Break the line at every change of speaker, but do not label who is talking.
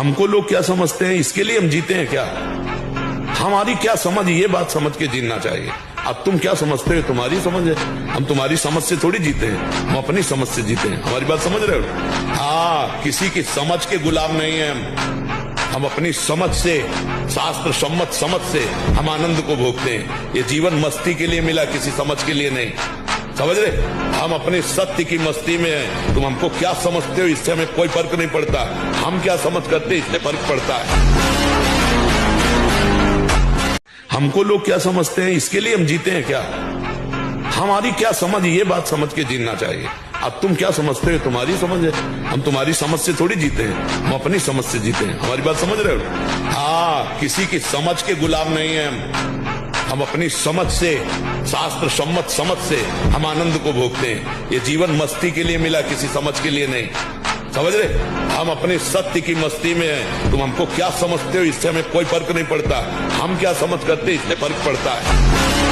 हमको लोग क्या समझते हैं, इसके लिए हम जीते हैं क्या? हमारी क्या समझ, ये बात समझ के जीना चाहिए। अब तुम क्या समझते हो, तुम्हारी समझ है। हम तुम्हारी समझ से थोड़ी जीते हैं, हम अपनी समझ से जीते हैं। हमारी बात समझ रहे हो? हाँ, किसी की समझ के गुलाम नहीं है हम अपनी समझ से, शास्त्र सम्मत समझ से हम आनंद को भोगते हैं। ये जीवन मस्ती के लिए मिला, किसी समझ के लिए नहीं। समझ रहे? हम अपने सत्य की मस्ती में हैं। तुम हमको क्या समझते हो, इससे हमें कोई फर्क नहीं पड़ता। हम क्या समझ करते, इससे फर्क पड़ता है। हमको लोग क्या समझते हैं, इसके लिए हम जीते हैं क्या? हमारी क्या समझ, ये बात समझ के जीना चाहिए। अब तुम क्या समझते हो, तुम्हारी समझ है। हम तुम्हारी समझ से थोड़ी जीते हैं, हम अपनी समझ से जीते हैं। हमारी बात समझ रहे हो? हाँ, किसी की समझ के गुलाम नहीं है हम अपनी समझ से, शास्त्र सम्मत समझ से हम आनंद को भोगते हैं। ये जीवन मस्ती के लिए मिला, किसी समझ के लिए नहीं। समझ रहे? हम अपने सत्य की मस्ती में हैं। तुम हमको क्या समझते हो, इससे हमें कोई फर्क नहीं पड़ता। हम क्या समझ करते, इससे फर्क पड़ता है।